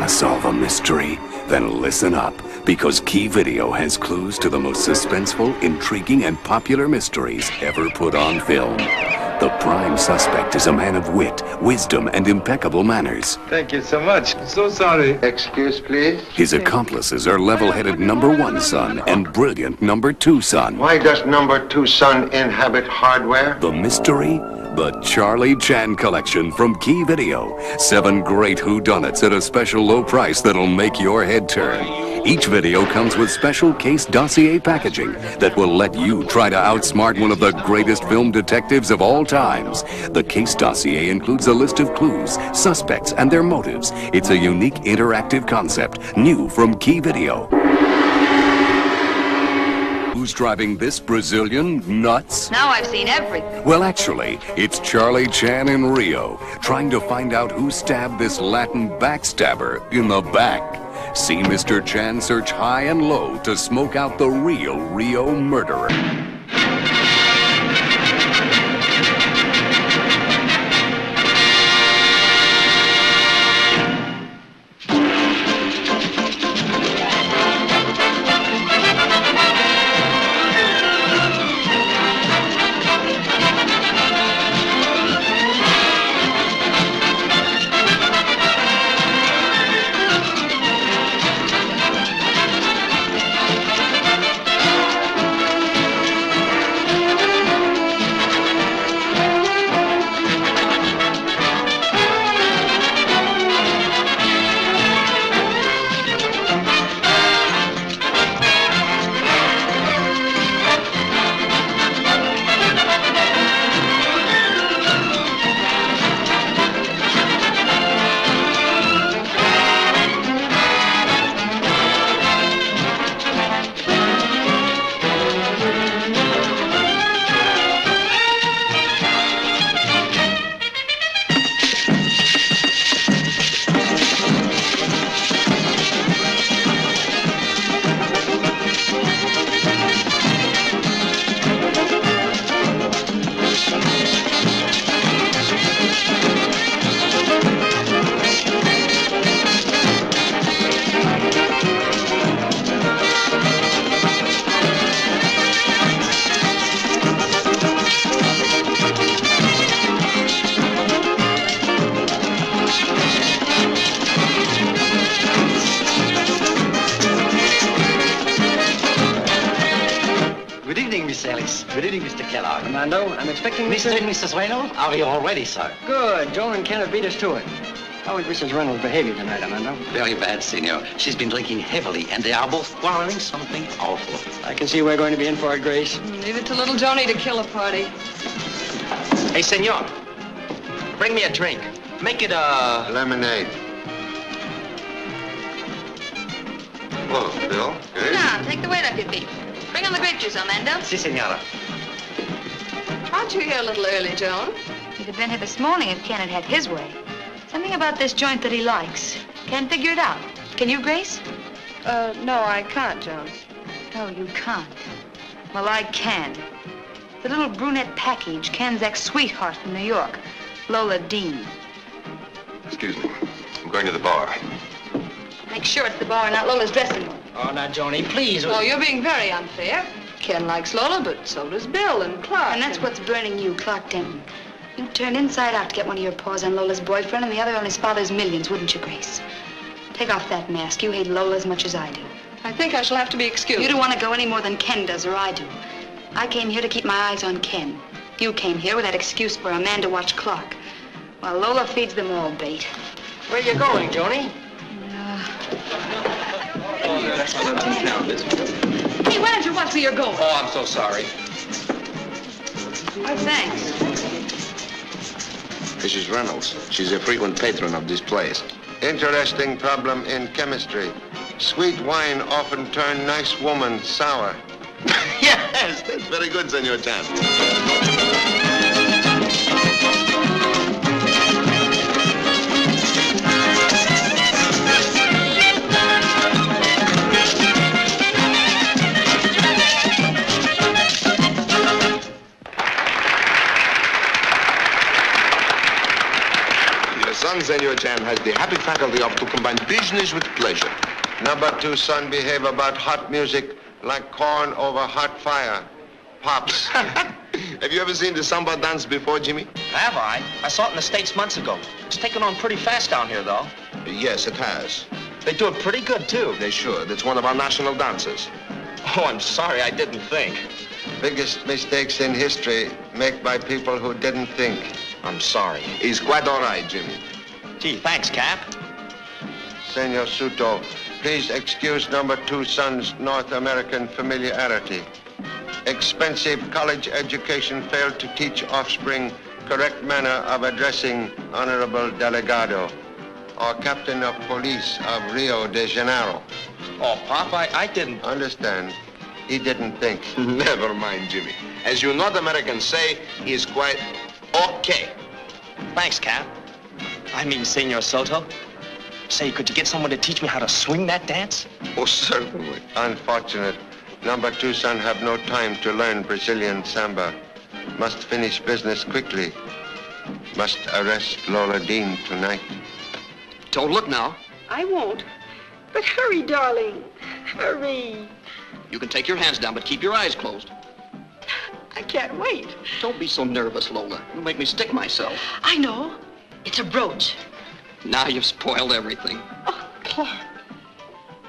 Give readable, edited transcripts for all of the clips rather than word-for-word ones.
to solve a mystery? Then listen up, because Key Video has clues to the most suspenseful, intriguing, and popular mysteries ever put on film. The prime suspect is a man of wit, wisdom, and impeccable manners. Thank you so much. So sorry. Excuse, please. His accomplices are level-headed #1 son and brilliant #2 son. Why does #2 son inhabit hardware? The mystery? The Charlie Chan Collection from Key Video. 7 great whodunits at a special low price that'll make your head turn. Each video comes with special case dossier packaging that will let you try to outsmart one of the greatest film detectives of all times. The case dossier includes a list of clues, suspects, and their motives. It's a unique interactive concept, new from Key Video. Who's driving this Brazilian nuts? Now I've seen everything. Well, actually, it's Charlie Chan in Rio, trying to find out who stabbed this Latin backstabber in the back. See Mr. Chan search high and low to smoke out the real Rio murderer. Good evening, Mr. Kellogg. Commando, I'm expecting Mr. and Mrs. Reynolds. Are you all ready, sir? Good. Joan and Ken have beat us to it. How is Mrs. Reynolds' behavior tonight, Armando? Very bad, senor. She's been drinking heavily, and they are both quarreling something awful. I can see we're going to be in for it, Grace. Leave it to little Joni to kill a party. Hey, senor. Bring me a drink. Make it a... Lemonade. Hello, Bill. Good. Now, take the weight off your feet. Bring on the grape juice, Armando. Si, senora. Aren't you here a little early, Joan? He'd have been here this morning if Ken had had his way. Something about this joint that he likes. Can't figure it out. Can you, Grace? No, I can't, Joan. No, you can't. Well, I can. The little brunette package, Ken's ex-sweetheart from New York, Lola Dean. Excuse me. I'm going to the bar. Make sure it's the bar and not Lola's dressing room. Oh, now, Joni, please. Oh, you're being very unfair. Ken likes Lola, but so does Bill and Clark. And that's what's burning you, Clark Denton. You'd turn inside out to get one of your paws on Lola's boyfriend and the other on his father's millions, wouldn't you, Grace? Take off that mask. You hate Lola as much as I do. I think I shall have to be excused. You don't want to go any more than Ken does or I do. I came here to keep my eyes on Ken. You came here with that excuse for a man to watch Clark. While Lola feeds them all bait. Where you going, Joni? Hey, why don't you watch where you're going? Oh, I'm so sorry. Oh, thanks. Mrs. Reynolds. She's a frequent patron of this place. Interesting problem in chemistry. Sweet wine often turn nice woman sour. Yes, that's very good, Senor Chan. son, Senor Chan, has the happy faculty of to combine business with pleasure. Number 2 son behave about hot music like corn over hot fire. Pops. Have you ever seen the samba dance before, Jimmy? Have I? I saw it in the States months ago. It's taken on pretty fast down here, though. Yes, it has. They do it pretty good, too. They should. It's one of our national dances. Oh, I'm sorry, I didn't think. Biggest mistakes in history made by people who didn't think. I'm sorry. He's quite all right, Jimmy. Gee, thanks, Cap. Senor Suto, please excuse number 2 son's North American familiarity. Expensive college education failed to teach offspring correct manner of addressing Honorable Delegado or Captain of Police of Rio de Janeiro. Oh, Pop, I didn't... Understand, he didn't think. Never mind, Jimmy. As you North Americans say, he's quite okay. Thanks, Cap. I mean, Senor Soto. Say, could you get someone to teach me how to swing that dance? Oh, certainly. Unfortunate. Number 2 son have no time to learn Brazilian samba. Must finish business quickly. Must arrest Lola Dean tonight. Don't look now. I won't. But hurry, darling. Hurry. You can take your hands down, but keep your eyes closed. I can't wait. Don't be so nervous, Lola. You'll make me stick myself. I know. It's a brooch. Now you've spoiled everything. Oh, Clark.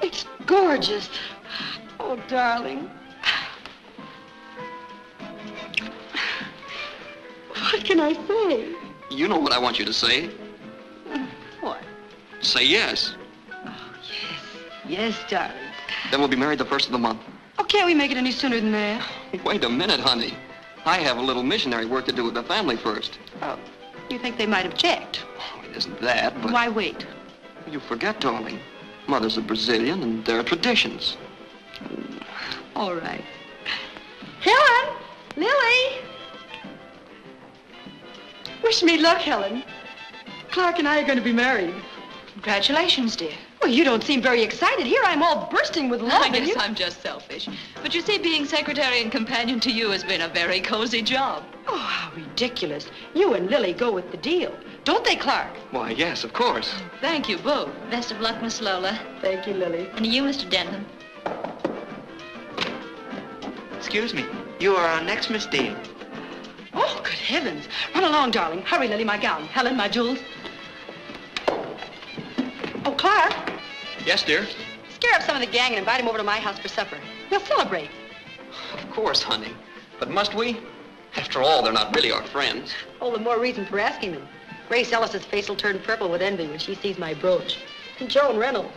It's gorgeous. Oh, darling. What can I say? You know what I want you to say. What? Say yes. Oh, yes. Yes, darling. Then we'll be married the 1st of the month. Oh, can't we make it any sooner than that? Wait a minute, honey. I have a little missionary work to do with the family first. Oh, you think they might have checked? Oh, it isn't that, but... Why wait? You forget, darling. Mother's a Brazilian, and there are traditions. All right. Helen! Lili! Wish me luck, Helen. Clark and I are going to be married. Congratulations, dear. Well, you don't seem very excited. Here I'm all bursting with love. I guess I'm just selfish. But you see, being secretary and companion to you has been a very cozy job. Oh, how ridiculous. You and Lili go with the deal. Don't they, Clark? Why, yes, of course. Thank you both. Best of luck, Miss Lola. Thank you, Lili. And you, Mr. Denton. Excuse me. You are our next Miss Dean. Oh, good heavens. Run along, darling. Hurry, Lili, my gown. Helen, my jewels. Oh, Clark. Yes, dear? Scare up some of the gang and invite them over to my house for supper. We'll celebrate. Of course, honey. But must we? After all, they're not really our friends. All the more reason for asking them. Grace Ellis's face will turn purple with envy when she sees my brooch. And Joan Reynolds.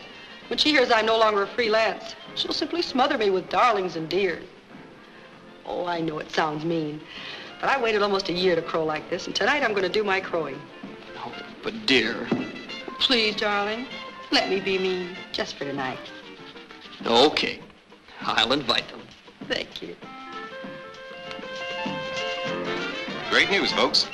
When she hears I'm no longer a freelance, she'll simply smother me with darlings and dears. Oh, I know it sounds mean. But I waited almost a year to crow like this, and tonight I'm going to do my crowing. Oh, but dear... Please, darling, let me be mean, just for tonight. Okay. I'll invite them. Thank you. Great news, folks.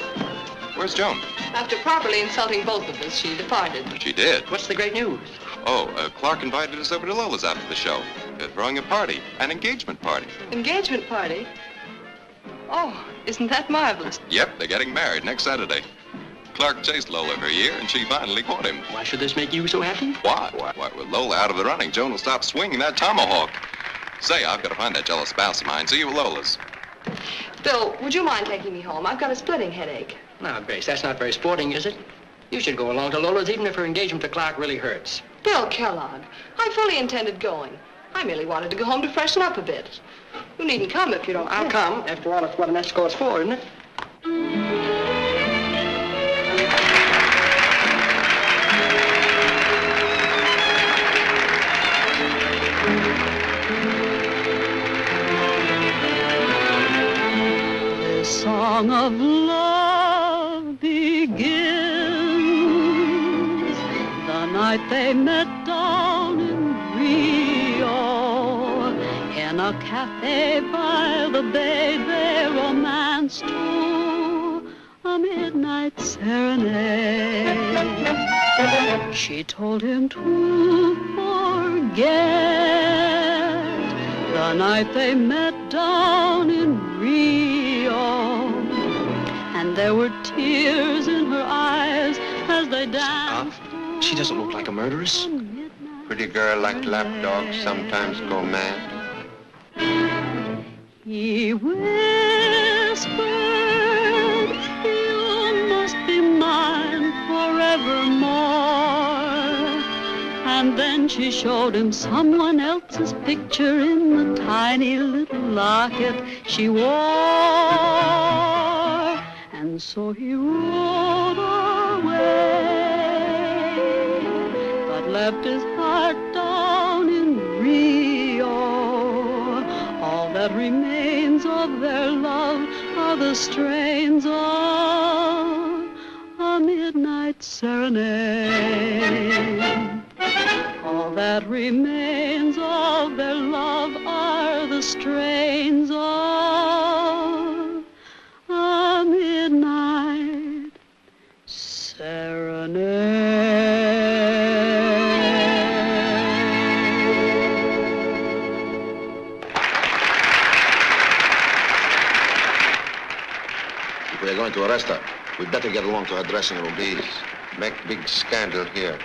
Where's Joan? After properly insulting both of us, she departed. She did. What's the great news? Oh, Clark invited us over to Lola's after the show. They're throwing a party, an engagement party. Engagement party? Oh, isn't that marvelous? Yep, they're getting married next Saturday. Clark chased Lola for a year, and she finally caught him. Why should this make you so happy? Why? With Lola out of the running, Joan will stop swinging that tomahawk. Say, I've got to find that jealous spouse of mine. See you at Lola's. Bill, would you mind taking me home? I've got a splitting headache. Now, Grace, that's not very sporting, is it? You should go along to Lola's even if her engagement to Clark really hurts. Bill Kellogg, I fully intended going. I merely wanted to go home to freshen up a bit. You needn't come if you don't I'll come. After all, it's what an escort's for, isn't it? This song of love begins the night they met down in Rio. In a cafe by the bay, they romanced to a midnight serenade. She told him to forget the night they met down in Rio. And there were tears in her eyes as as they danced. She doesn't look like a murderess. Pretty girl like lapdogs sometimes go mad. He whispered, you must be mine forevermore. And then she showed him someone else's picture in the tiny little locket she wore. And so he rode away, but left his heart down in Rio. All that remains of their love are the strains of a midnight serenade. All that remains of their love are the strains of a midnight serenade. If we are going to arrest her, we'd better get along to her dressing room. Please, make big scandal here.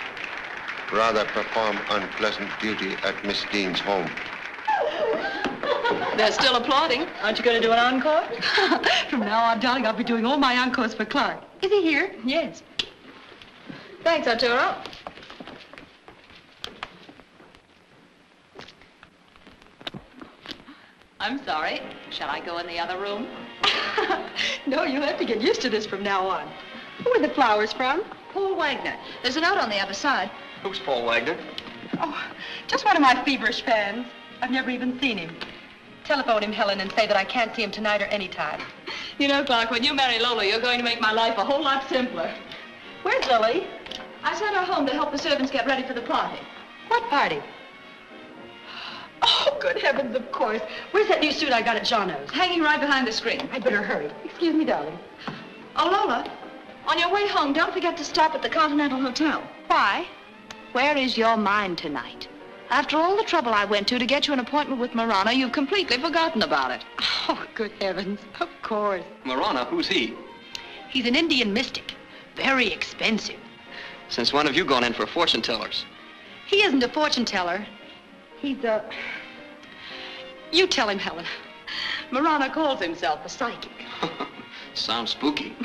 Rather perform unpleasant duty at Miss Dean's home. They're still applauding. Aren't you going to do an encore? From now on, darling, I'll be doing all my encores for Clark. Is he here? Yes. Thanks, Arturo. I'm sorry. Shall I go in the other room? No, you'll have to get used to this from now on. Who are the flowers from? Paul Wagner. There's a note on the other side. Who's Paul Wagner? Oh, just one of my feverish fans. I've never even seen him. Telephone him, Helen, and say that I can't see him tonight or any time. You know, Clark, when you marry Lola, you're going to make my life a whole lot simpler. Where's Lili? I sent her home to help the servants get ready for the party. What party? Oh, good heavens, of course. Where's that new suit I got at Jono's? Hanging right behind the screen. I'd better hurry. Excuse me, darling. Oh, Lola, on your way home, don't forget to stop at the Continental Hotel. Why? Where is your mind tonight? After all the trouble I went to get you an appointment with Marana, you've completely forgotten about it. Oh, good heavens, of course. Marana, who's he? He's an Indian mystic. Very expensive. Since when have you gone in for fortune tellers? He isn't a fortune teller. He's a... You tell him, Helen. Marana calls himself a psychic. Sounds spooky.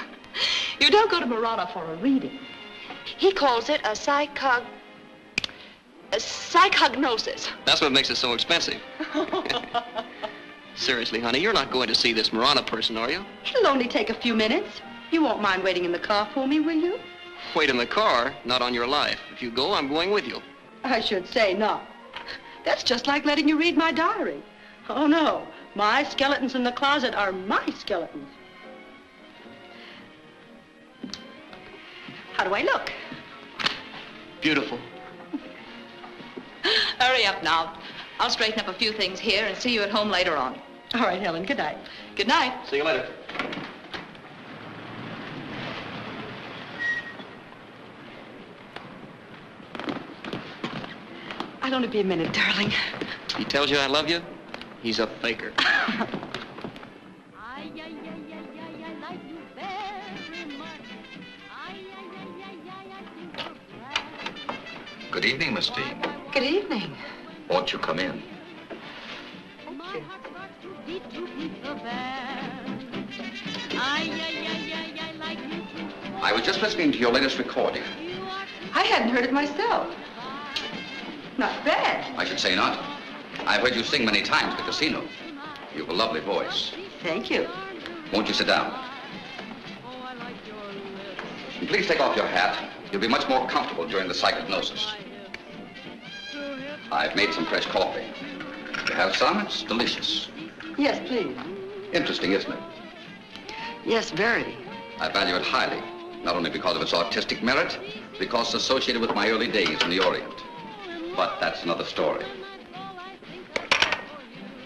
You don't go to Marana for a reading. He calls it a psychognosis. That's what makes it so expensive. Seriously, honey, you're not going to see this Marana person, are you? It'll only take a few minutes. You won't mind waiting in the car for me, will you? Wait in the car, not on your life. If you go, I'm going with you. I should say not. That's just like letting you read my diary. Oh, no. My skeletons in the closet are my skeletons. How do I look? Beautiful. Hurry up now. I'll straighten up a few things here and see you at home later on. All right, Helen. Good night. Good night. See you later. I'll only be a minute, darling. He tells you I love you? He's a faker. Good evening, Miss Dean. Good evening. Won't you come in? I was just listening to your latest recording. I hadn't heard it myself. Not bad. I should say not. I've heard you sing many times at the casino. You have a lovely voice. Thank you. Won't you sit down? And please take off your hat. You'll be much more comfortable during the psychognosis. I've made some fresh coffee. You have some? It's delicious. Yes, please. Interesting, isn't it? Yes, very. I value it highly, not only because of its artistic merit, because it's associated with my early days in the Orient. But that's another story.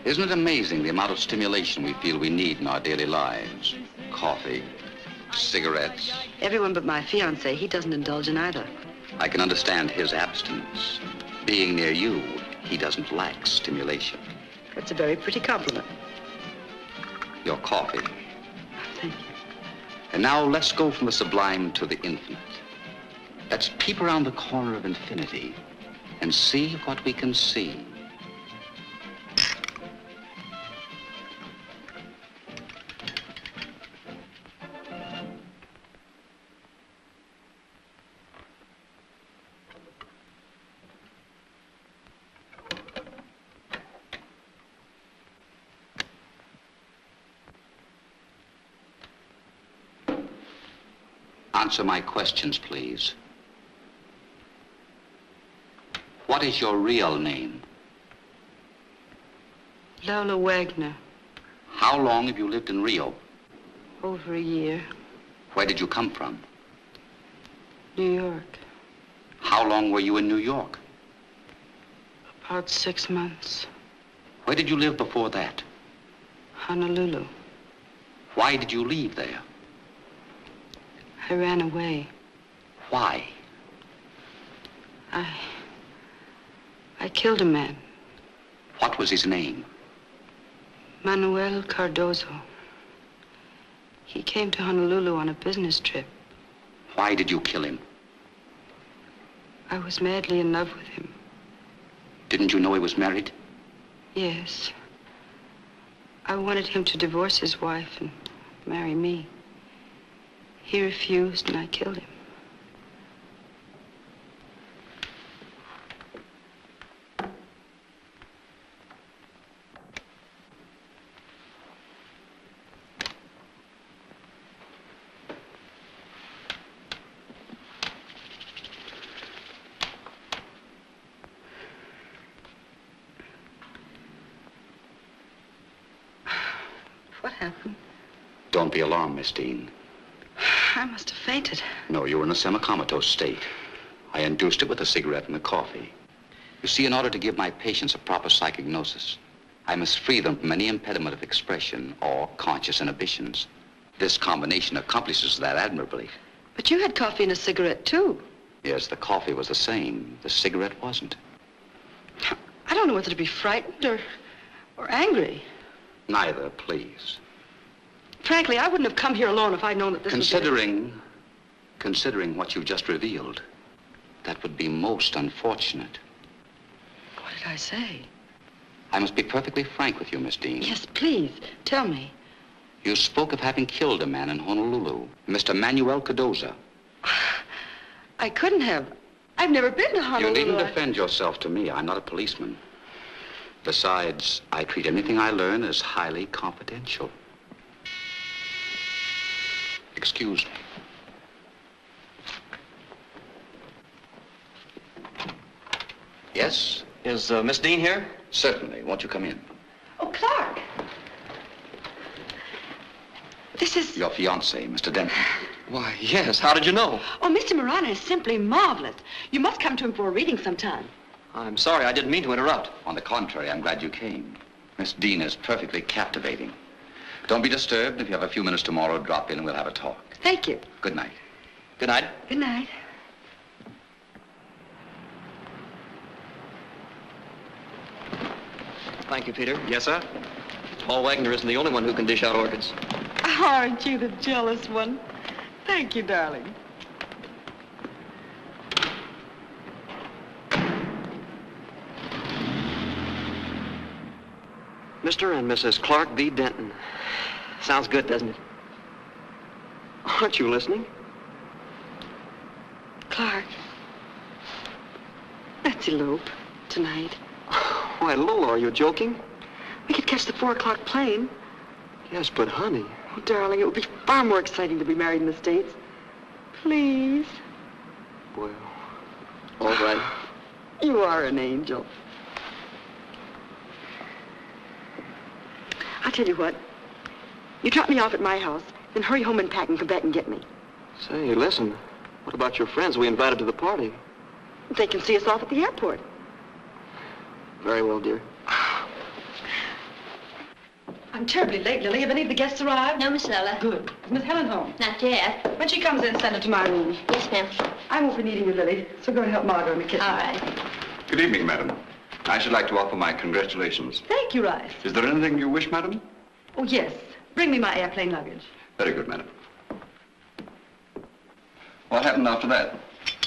Isn't it amazing the amount of stimulation we feel we need in our daily lives? Coffee, cigarettes. Everyone but my fiance, he doesn't indulge in either. I can understand his abstinence. Being near you, he doesn't lack stimulation. That's a very pretty compliment. Your coffee. Thank you. And now let's go from the sublime to the infinite. Let's peep around the corner of infinity and see what we can see. Answer my questions, please. What is your real name? Lola Wagner. How long have you lived in Rio? Over a year. Where did you come from? New York. How long were you in New York? About 6 months. Where did you live before that? Honolulu. Why did you leave there? I ran away. Why? I killed a man. What was his name? Manuel Cardozo. He came to Honolulu on a business trip. Why did you kill him? I was madly in love with him. Didn't you know he was married? Yes. I wanted him to divorce his wife and marry me. He refused, and I killed him. What happened? Don't be alarmed, Miss Dean. I must have fainted. No, you were in a semi-comatose state. I induced it with a cigarette and a coffee. You see, in order to give my patients a proper psychognosis, I must free them from any impediment of expression or conscious inhibitions. This combination accomplishes that admirably. But you had coffee and a cigarette, too. Yes, the coffee was the same. The cigarette wasn't. I don't know whether to be frightened or angry. Neither, please. Frankly, I wouldn't have come here alone if I'd known that this Considering what you've just revealed, that would be most unfortunate. What did I say? I must be perfectly frank with you, Miss Dean. Yes, please. Tell me. You spoke of having killed a man in Honolulu, Mr. Manuel Cardozo. I couldn't have. I've never been to Honolulu. You needn't defend yourself to me. I'm not a policeman. Besides, I treat anything I learn as highly confidential. Excuse me. Yes? Is Miss Dean here? Certainly. Won't you come in? Oh, Clark. This is... Your fiance, Mr. Denton. Why, yes. How did you know? Oh, Mr. Marana is simply marvelous. You must come to him for a reading sometime. I'm sorry. I didn't mean to interrupt. On the contrary, I'm glad you came. Miss Dean is perfectly captivating. Don't be disturbed. If you have a few minutes tomorrow, drop in and we'll have a talk. Thank you. Good night. Good night. Good night. Thank you, Peter. Yes, sir? Paul Wagner isn't the only one who can dish out orchids. Aren't you the jealous one? Thank you, darling. Mr. and Mrs. Clark V. Denton. Sounds good, doesn't it? Aren't you listening? Clark, let's elope tonight. Why, Lola, are you joking? We could catch the 4 o'clock plane. Yes, but honey... Oh, darling, it would be far more exciting to be married in the States. Please. Well, all right. You are an angel. I'll tell you what. You drop me off at my house, then hurry home and pack and come back and get me. Say, listen. What about your friends we invited to the party? They can see us off at the airport. Very well, dear. I'm terribly late, Lily. Have any of the guests arrived? No, Miss Lola. Good. Is Miss Helen home? Not yet. When she comes in, send her to my room. Yes, ma'am. I won't be needing you, Lily, so go and help Margot in the kitchen. All right. Good evening, madam. I should like to offer my congratulations. Thank you, Rice. Is there anything you wish, madam? Oh, yes. Bring me my airplane luggage. Very good, madam. What happened after that?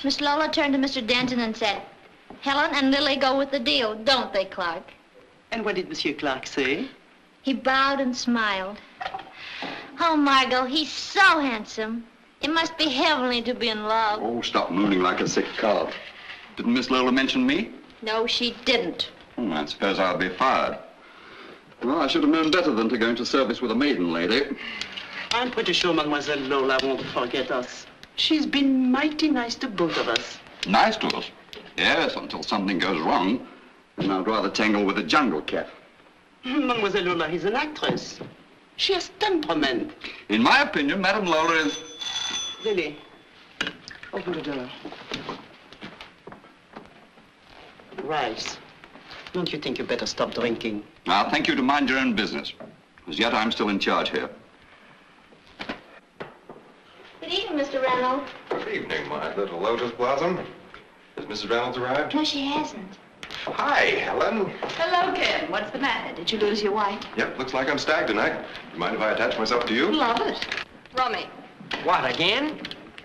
Miss Lola turned to Mr. Denton and said, Helen and Lily go with the deal, don't they, Clark? And what did Monsieur Clark say? He bowed and smiled. Oh, Margot, he's so handsome. It must be heavenly to be in love. Oh, stop mooning like a sick calf. Didn't Miss Lola mention me? No, she didn't. I suppose I'll be fired. Well, I should have known better than to go into service with a maiden lady. I'm pretty sure Mademoiselle Lola won't forget us. She's been mighty nice to both of us. Nice to us? Yes, until something goes wrong. And I'd rather tangle with a jungle cat. Mademoiselle Lola is an actress. She has temperament. In my opinion, Madame Lola is... Lily, open the door. Rice, don't you think you better stop drinking? I'll thank you to mind your own business. As yet, I'm still in charge here. Good evening, Mr. Reynolds. Good evening, my little lotus blossom. Has Mrs. Reynolds arrived? No, she hasn't. Hi, Helen. Hello, Ken. What's the matter? Did you lose your wife? Yep, looks like I'm stagged tonight. You mind if I attach myself to you? Love it. Rummy. What, again?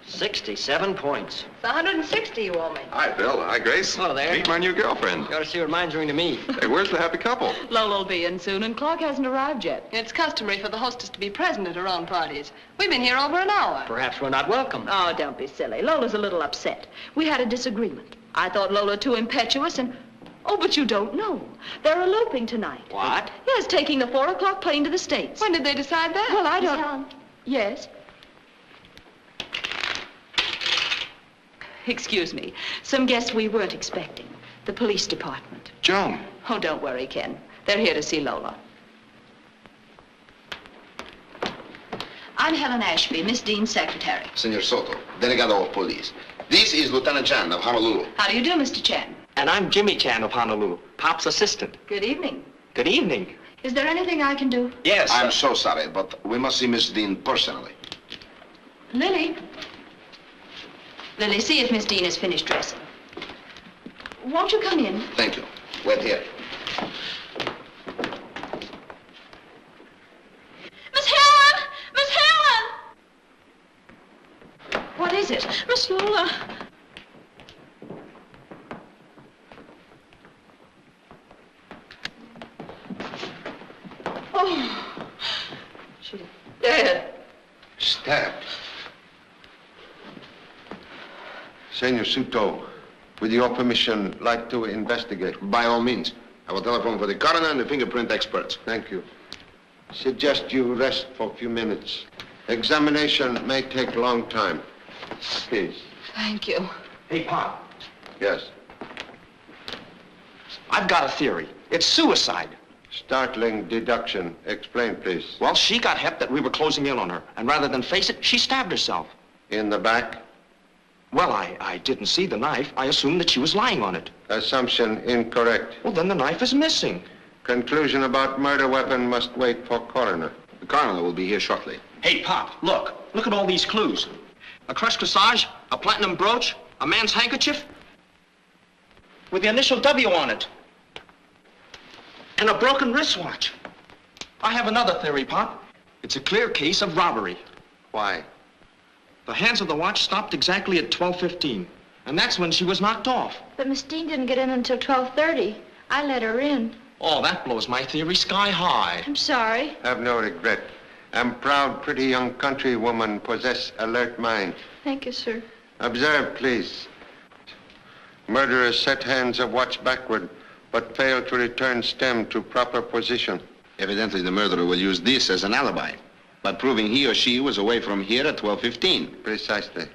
67 points. It's 160 you owe me. Hi, Bill. Hi, Grace. Hello there. Meet my new girlfriend. You ought to see what mine's doing to me. Hey, where's the happy couple? Lola'll be in soon, and Clark hasn't arrived yet. It's customary for the hostess to be present at her own parties. We've been here over an hour. Perhaps we're not welcome. Oh, don't be silly. Lola's a little upset. We had a disagreement. I thought Lola too impetuous and... Oh, but you don't know. They're eloping tonight. What? Yes, taking the 4 o'clock plane to the States. When did they decide that? Well, I Miss don't... Helen. Yes? Excuse me. Some guests we weren't expecting. The police department. Joan. Oh, don't worry, Ken. They're here to see Lola. I'm Helen Ashby, Miss Dean's secretary. Senor Soto, delegado of police. This is Lieutenant Chan of Honolulu. How do you do, Mr. Chan? And I'm Jimmy Chan of Honolulu, Pop's assistant. Good evening. Good evening. Is there anything I can do? Yes. I'm so sorry, but we must see Miss Dean personally. Lily. Lily, see if Miss Dean has finished dressing. Won't you come in? Thank you. Wait here. Miss Helen! Miss Helen! What is it? Miss Lola. Oh, she's dead. Stabbed. Senor Suto, with your permission, like to investigate? By all means. I will telephone for the coroner and the fingerprint experts. Thank you. Suggest you rest for a few minutes. Examination may take a long time. Please. Thank you. Hey, Pop, Yes. I've got a theory. It's suicide. Startling deduction. Explain, please. Well, she got hep that we were closing in on her, and rather than face it, she stabbed herself. In the back? Well, I didn't see the knife. I assumed that she was lying on it. Assumption incorrect. Well, then the knife is missing. Conclusion about murder weapon must wait for coroner. The coroner will be here shortly. Hey, Pop, look. Look at all these clues. A crushed corsage, a platinum brooch, a man's handkerchief with the initial W on it, and a broken wristwatch. I have another theory, Pop. It's a clear case of robbery. Why? The hands of the watch stopped exactly at 12:15, and that's when she was knocked off. But Miss Dean didn't get in until 12:30. I let her in. Oh, that blows my theory sky high. I'm sorry. Have no regret. Am proud, pretty young countrywoman, possess alert mind. Thank you, sir. Observe, please. Murderers set hands of watch backward, but fail to return stem to proper position. Evidently, the murderer will use this as an alibi, by proving he or she was away from here at 12:15. Precisely.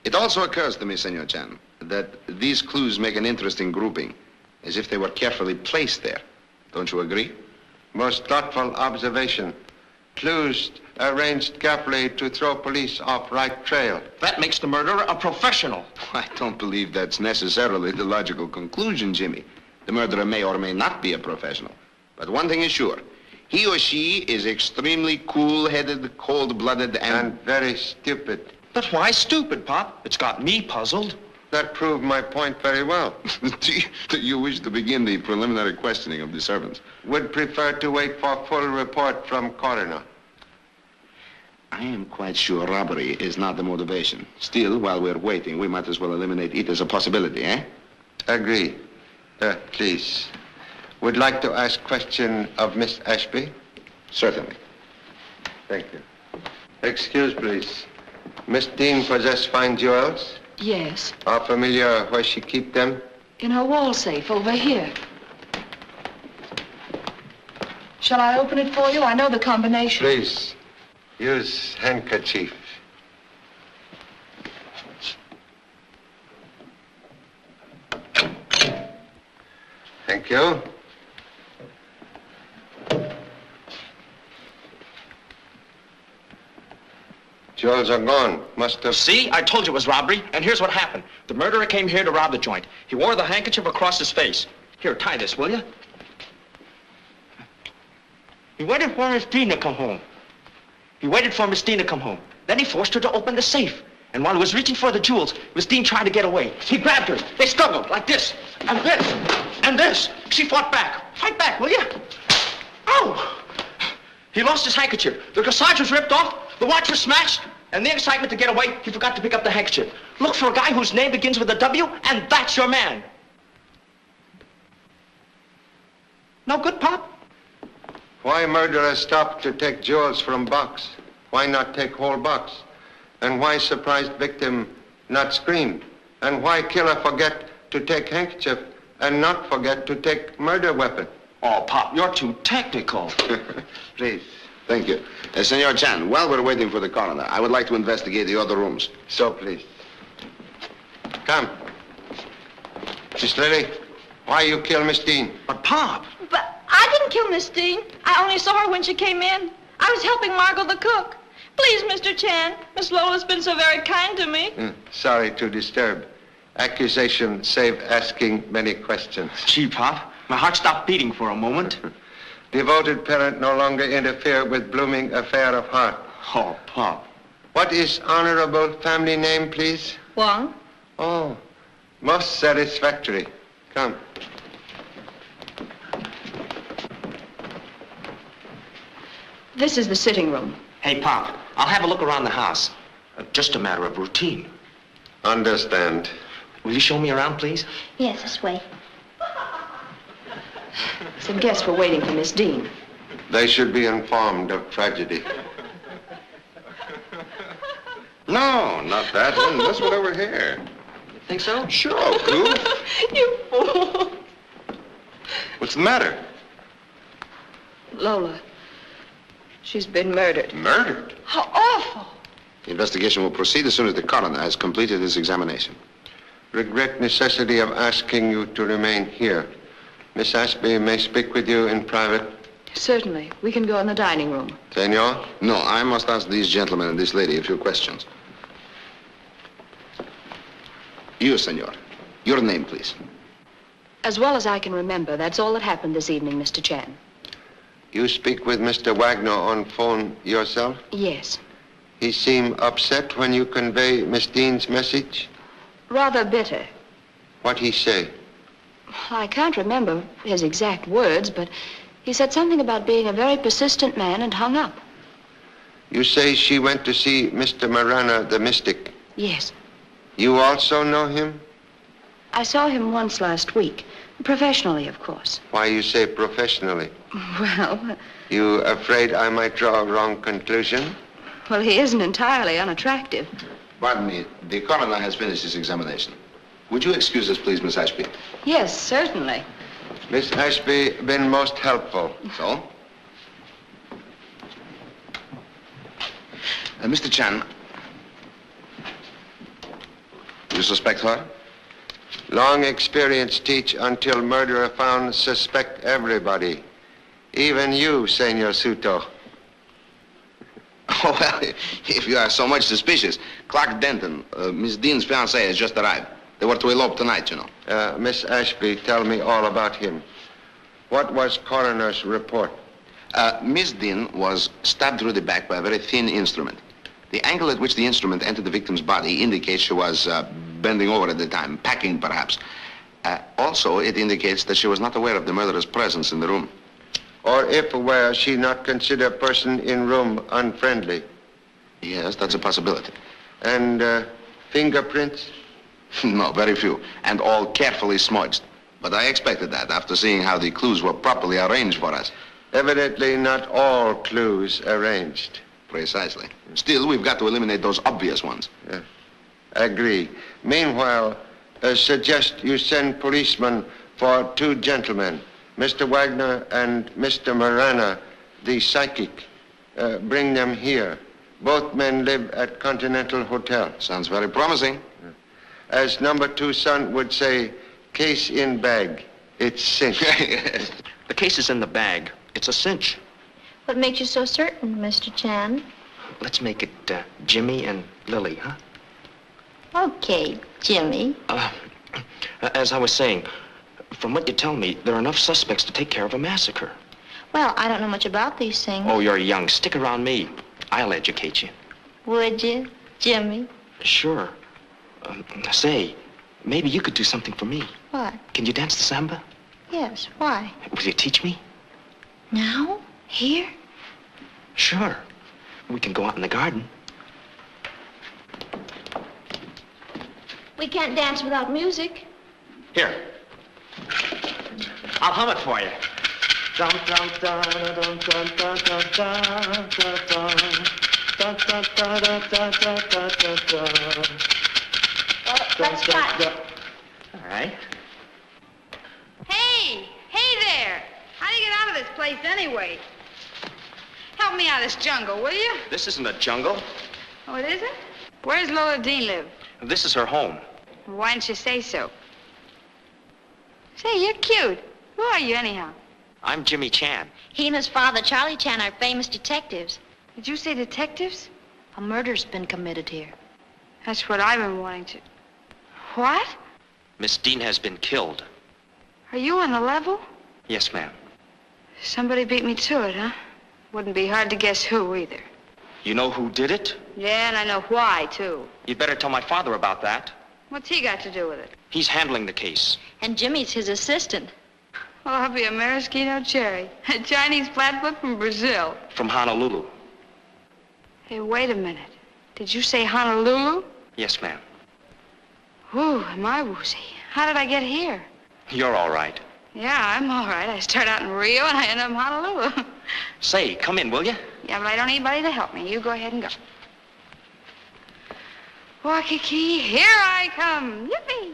It also occurs to me, Senor Chan, that these clues make an interesting grouping, as if they were carefully placed there. Don't you agree? Most thoughtful observation. Clues arranged carefully to throw police off right trail. That makes the murderer a professional. I don't believe that's necessarily the logical conclusion, Jimmy. The murderer may or may not be a professional. But one thing is sure. He or she is extremely cool-headed, cold-blooded, and very stupid. But why stupid, Pop? It's got me puzzled. That proved my point very well. Do you wish to begin the preliminary questioning of the servants? Would prefer to wait for full report from coroner. I am quite sure robbery is not the motivation. Still, while we're waiting, we might as well eliminate it as a possibility, eh? Agree. Please. Would like to ask question of Miss Ashby? Certainly. Thank you. Excuse, please. Miss Dean possess fine jewels? Yes, Are familiar where she keep them? in her wall safe over here. Shall I open it for you? I know the combination. Please. Use handkerchief. Thank you. Jewels are gone. Must have... See? I told you it was robbery, and here's what happened. The murderer came here to rob the joint. He wore the handkerchief across his face. Here, tie this, will you? He waited for Miss Dean to come home. Then he forced her to open the safe. And while he was reaching for the jewels, Miss Dean tried to get away. He grabbed her. They struggled like this, and this, and this. She fought back. Fight back, will you? Oh! He lost his handkerchief. The corsage was ripped off. The watch was smashed. And the excitement to get away, he forgot to pick up the handkerchief. Look for a guy whose name begins with a W, and that's your man. No good, Pop? Why murderer stop to take jewels from box? Why not take whole box? And why surprised victim not scream? And why killer forget to take handkerchief and not forget to take murder weapon? Oh, Pop, you're too technical. Please. Thank you. Senor Chan, while we're waiting for the coroner, I would like to investigate the other rooms. So, please. Come. Miss Lili, why you kill Miss Dean? But, Pop. But I didn't kill Miss Dean. I only saw her when she came in. I was helping Margot the cook. Please, Mr. Chan, Miss Lola's been so very kind to me. Sorry to disturb. Accusation save asking many questions. Gee, Pop, my heart stopped beating for a moment. Devoted parent no longer interfere with blooming affair of heart. Oh, Pop. What is honorable family name, please? Wong. Oh, most satisfactory. Come. This is the sitting room. Hey, Pop, I'll have a look around the house. Just a matter of routine. Understand. Will you show me around, please? Yes, this way. Some guests were waiting for Miss Dean. They should be informed of tragedy. No, not that one. This one over here. Think so? Sure, goof. You fool. What's the matter? Lola. She's been murdered. Murdered? How awful. The investigation will proceed as soon as the coroner has completed his examination. Regret necessity of asking you to remain here. Miss Ashby may speak with you in private. Certainly. We can go in the dining room. Senor? No, I must ask these gentlemen and this lady a few questions. You, senor. Your name, please. As well as I can remember, that's all that happened this evening, Mr. Chan. You speak with Mr. Wagner on phone yourself? Yes. He seemed upset when you convey Miss Dean's message? Rather bitter. What he say? I can't remember his exact words, but he said something about being a very persistent man and hung up. You say she went to see Mr. Marana, the mystic. Yes. You also know him? I saw him once last week. Professionally, of course. Why you say professionally? Well... You afraid I might draw a wrong conclusion? Well, he isn't entirely unattractive. Pardon me. The coroner has finished his examination. Would you excuse us, please, Miss Ashby? Yes, certainly. Miss Ashby been most helpful. So? Mr. Chan, you suspect her? Long experience teach until murderer found suspect everybody. Even you, Senor Suto. Oh, well, if you are so much suspicious, Clark Denton, Miss Dean's fiance, has just arrived. They were to elope tonight, you know. Miss Ashby, tell me all about him. What was coroner's report? Miss Dean was stabbed through the back by a very thin instrument. The angle at which the instrument entered the victim's body indicates she was bending over at the time, packing perhaps. Also, it indicates that she was not aware of the murderer's presence in the room. Or if aware, she not consider person in room unfriendly. Yes, that's a possibility. And fingerprints? No, very few. And all carefully smudged. But I expected that after seeing how the clues were properly arranged for us. Evidently not all clues arranged. Precisely. Still, we've got to eliminate those obvious ones. Yes. Agree. Meanwhile, suggest you send policemen for 2 gentlemen, Mr. Wagner and Mr. Marana, the psychic. Bring them here. Both men live at Continental Hotel. Sounds very promising. As number 2 son would say, case in bag. It's cinch. The case is in the bag. It's a cinch. What makes you so certain, Mr. Chan? Let's make it Jimmy and Lili, huh? Okay, Jimmy. As I was saying, from what you tell me, there are enough suspects to take care of a massacre. Well, I don't know much about these things. Oh, you're young. Stick around me. I'll educate you. Would you, Jimmy? Sure. Say, maybe you could do something for me. What? Can you dance the samba? Yes, why? Will you teach me? Now? Here? Sure. We can go out in the garden. We can't dance without music. Here. I'll hum it for you. Dum dum dum dum dum dum dum dum dum dum. That's fine. All right. Hey! Hey there! How do you get out of this place anyway? Help me out of this jungle, will you? This isn't a jungle. Oh, it isn't? Where's Lola Dean live? This is her home. Why didn't you say so? Say, you're cute. Who are you anyhow? I'm Jimmy Chan. He and his father, Charlie Chan, are famous detectives. Did you say detectives? A murder's been committed here. That's what I've been wanting to... What? Miss Dean has been killed. Are you on the level? Yes, ma'am. Somebody beat me to it, huh? Wouldn't be hard to guess who, either. You know who did it? Yeah, and I know why, too. You'd better tell my father about that. What's he got to do with it? He's handling the case. And Jimmy's his assistant. Well, I'll be a maraschino cherry. A Chinese flatfoot from Brazil. From Honolulu. Hey, wait a minute. Did you say Honolulu? Yes, ma'am. Whew, am I woozy. How did I get here? You're all right. Yeah, I'm all right. I start out in Rio and I end up in Honolulu. Say, come in, will you? Yeah, but I don't need anybody to help me. You go ahead and go. Waikiki, here I come. Yippee!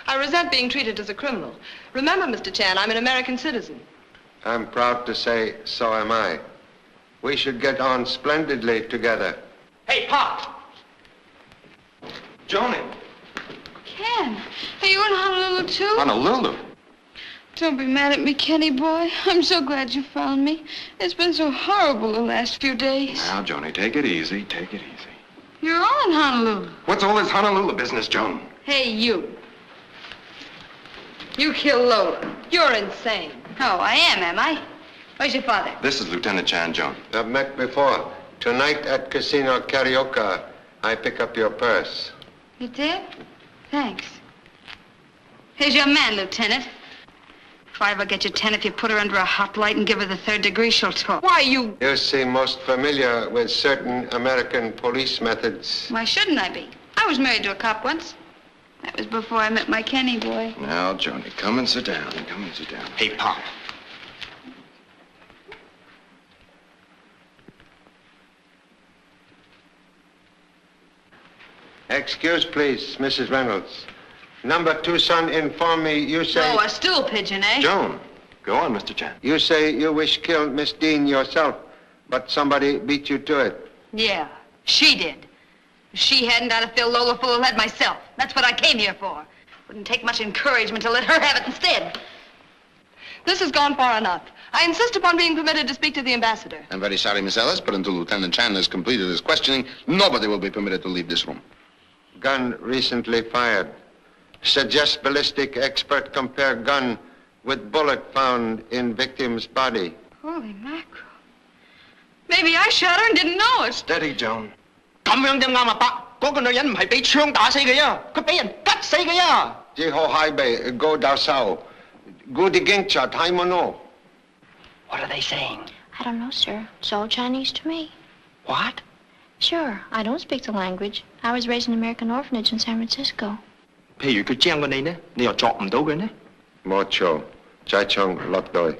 I resent being treated as a criminal. Remember, Mr. Chan, I'm an American citizen. I'm proud to say so am I. We should get on splendidly together. Hey, Pop! Joni. Ken, are you in Honolulu, too? Honolulu? Don't be mad at me, Kenny boy. I'm so glad you found me. It's been so horrible the last few days. Now, Joni, take it easy. Take it easy. You're all in Honolulu. What's all this Honolulu business, Joan? Hey, you. You killed Lola. You're insane. Oh, I am I? Where's your father? This is Lieutenant Chan, Joan. I've met before. Tonight at Casino Carioca, I pick up your purse. You did? Thanks. Here's your man, Lieutenant. If I ever get your 10, if you put her under a hot light and give her the 3rd degree, she'll talk. Why, you... You seem most familiar with certain American police methods. Why shouldn't I be? I was married to a cop once. That was before I met my Kenny boy. Now, Joni, come and sit down. Come and sit down. Hey, Pop. Excuse, please, Mrs. Reynolds. Number 2 son informed me you say... Oh, a stool pigeon, eh? Joan, go on, Mr. Chan. You say you wish killed Miss Dean yourself, but somebody beat you to it. Yeah, she did. If she hadn't, I'd have filled Lola full of lead myself. That's what I came here for. Wouldn't take much encouragement to let her have it instead. This has gone far enough. I insist upon being permitted to speak to the ambassador. I'm very sorry, Miss Ellis, but until Lieutenant Chan has completed his questioning, nobody will be permitted to leave this room. Gun recently fired. Suggest ballistic expert compare gun with bullet found in victim's body. Holy mackerel. Maybe I shot her and didn't know it. Steady, Joan. 咁樣點啱啊，伯？嗰個女人唔係俾槍打死佢啊，佢俾人吉死佢啊！ Jiho Haibe, go daw sao. Gudi gingcha, taimono. What are they saying? I don't know, sir. It's all Chinese to me. What? Sure, I don't speak the language. I was raised in an American orphanage in San Francisco. 譬如佢將過你呢，你又作唔到佢呢？ Mocho, Chaichong Lokdoi.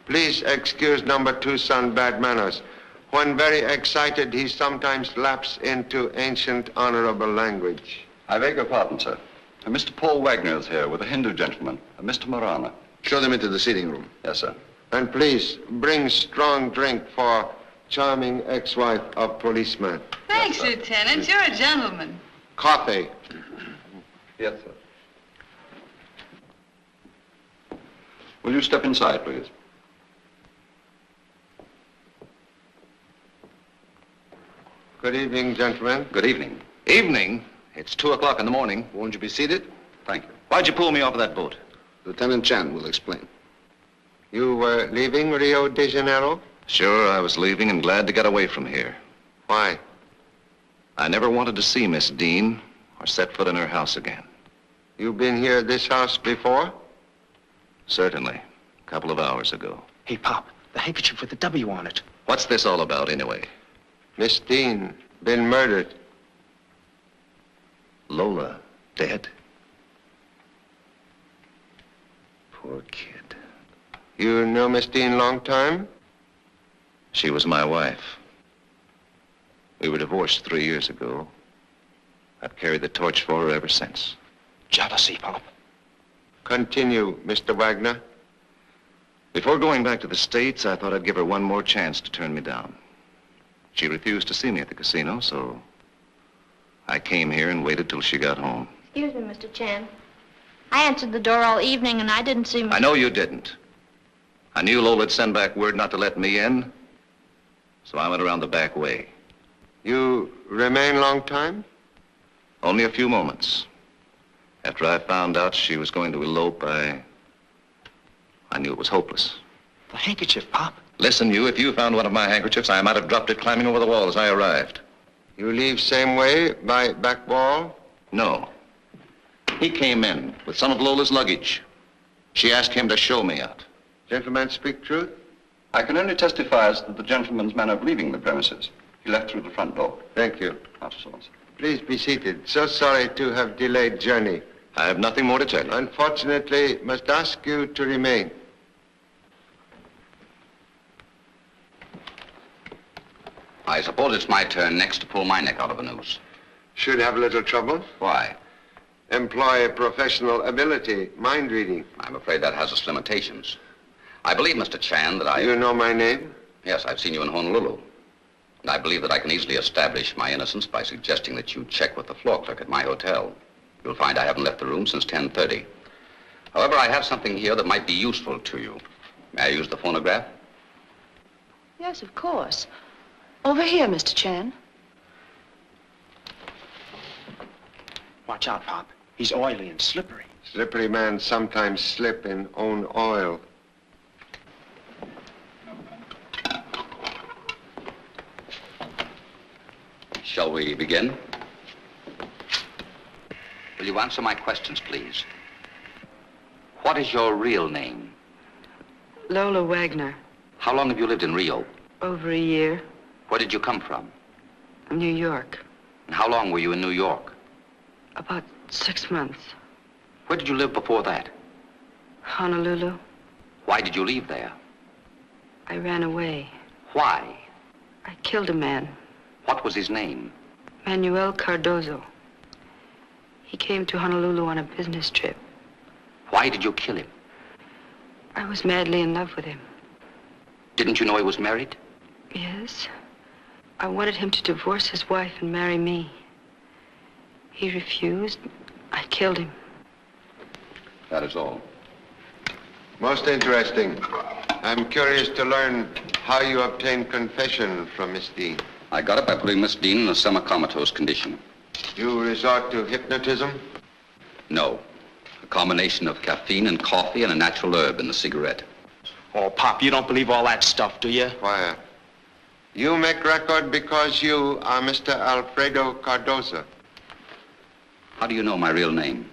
Please excuse number 2 son bad manners. When very excited, he sometimes lapses into ancient honorable language. I beg your pardon, sir. Mr. Paul Wagner is here with a Hindu gentleman, Mr. Marana. Show them into the sitting room. Yes, sir. And please bring strong drink for charming ex-wife of policeman. Thanks, Lieutenant. You're a gentleman. Coffee. Yes, sir. Will you step inside, please? Good evening, gentlemen. Good evening. Evening? It's 2 o'clock in the morning. Won't you be seated? Thank you. Why'd you pull me off of that boat? Lieutenant Chan will explain. You were leaving Rio de Janeiro? Sure, I was leaving and glad to get away from here. Why? I never wanted to see Miss Dean or set foot in her house again. You've been here at this house before? Certainly. A couple of hours ago. Hey, Pop, the handkerchief with the W on it. What's this all about, anyway? Miss Dean, been murdered. Lola, dead? Poor kid. You know Miss Dean long time? She was my wife. We were divorced 3 years ago. I've carried the torch for her ever since. Jealousy, Pop. Continue, Mr. Wagner. Before going back to the States, I thought I'd give her one more chance to turn me down. She refused to see me at the casino, so I came here and waited till she got home. Excuse me, Mr. Chan. I answered the door all evening and I didn't see Mr. I know you didn't. I knew Lola'd send back word not to let me in, so I went around the back way. You remain long time? Only a few moments. After I found out she was going to elope, I knew it was hopeless. The handkerchief, Pop. Listen, you, if you found one of my handkerchiefs, I might have dropped it climbing over the wall as I arrived. You leave same way, by back wall? No. He came in with some of Lola's luggage. She asked him to show me out. Gentlemen speak truth? I can only testify as to the gentleman's manner of leaving the premises. He left through the front door. Thank you. After sorts. Please be seated. So sorry to have delayed journey. I have nothing more to tell you. Unfortunately, must ask you to remain. I suppose it's my turn next to pull my neck out of a noose. Should have a little trouble. Why? Employ professional ability, mind reading. I'm afraid that has its limitations. I believe, Mr. Chan, that I... You know my name? Yes, I've seen you in Honolulu. And I believe that I can easily establish my innocence by suggesting that you check with the floor clerk at my hotel. You'll find I haven't left the room since 10:30. However, I have something here that might be useful to you. May I use the phonograph? Yes, of course. Over here, Mr. Chan. Watch out, Pop. He's oily and slippery. Slippery man sometimes slip in own oil. Shall we begin? Will you answer my questions, please? What is your real name? Lola Wagner. How long have you lived in Rio? Over a year. Where did you come from? New York. And how long were you in New York? About 6 months. Where did you live before that? Honolulu. Why did you leave there? I ran away. Why? I killed a man. What was his name? Manuel Cardozo. He came to Honolulu on a business trip. Why did you kill him? I was madly in love with him. Didn't you know he was married? Yes. I wanted him to divorce his wife and marry me. He refused. I killed him. That is all. Most interesting. I'm curious to learn how you obtained confession from Miss Dean. I got it by putting Miss Dean in a semi-comatose condition. You resort to hypnotism? No. A combination of caffeine and coffee and a natural herb in the cigarette. Oh, Pop, you don't believe all that stuff, do you? Quiet. You make record because you are Mr. Alfredo Cardozo. How do you know my real name?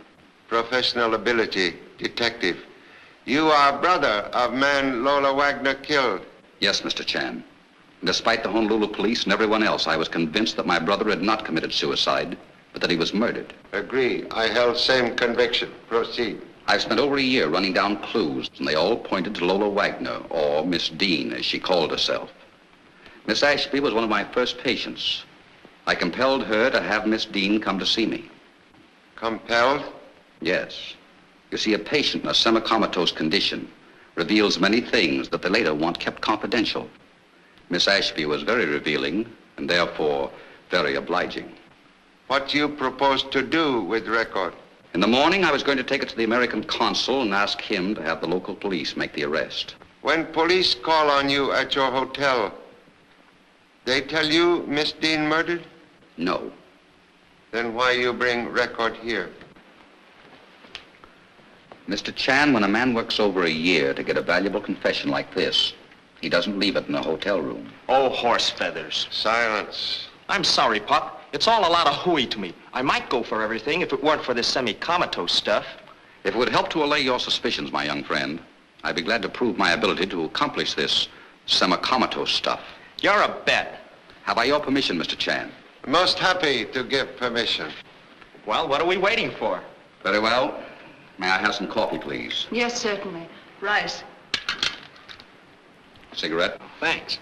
Professional ability, detective. You are brother of man Lola Wagner killed. Yes, Mr. Chan. Despite the Honolulu police and everyone else, I was convinced that my brother had not committed suicide, but that he was murdered. Agree. I held same conviction. Proceed. I've spent over a year running down clues, and they all pointed to Lola Wagner, or Miss Dean, as she called herself. Miss Ashby was one of my first patients. I compelled her to have Miss Dean come to see me. Compelled? Yes. You see, a patient in a semi-comatose condition reveals many things that they later want kept confidential. Miss Ashby was very revealing, and therefore very obliging. What do you propose to do with record? In the morning, I was going to take it to the American consul and ask him to have the local police make the arrest. When police call on you at your hotel, they tell you Miss Dean murdered? No. Then why you bring record here? Mr. Chan, when a man works over a year to get a valuable confession like this, he doesn't leave it in a hotel room. Oh, horse feathers. Silence. I'm sorry, Pop. It's all a lot of hooey to me. I might go for everything if it weren't for this semi-comatose stuff. If it would help to allay your suspicions, my young friend, I'd be glad to prove my ability to accomplish this semi-comatose stuff. You're a bet. Have I your permission, Mr. Chan? Most happy to give permission. Well, what are we waiting for? Very well. May I have some coffee, please? Yes, certainly. Rice. Cigarette? Thanks.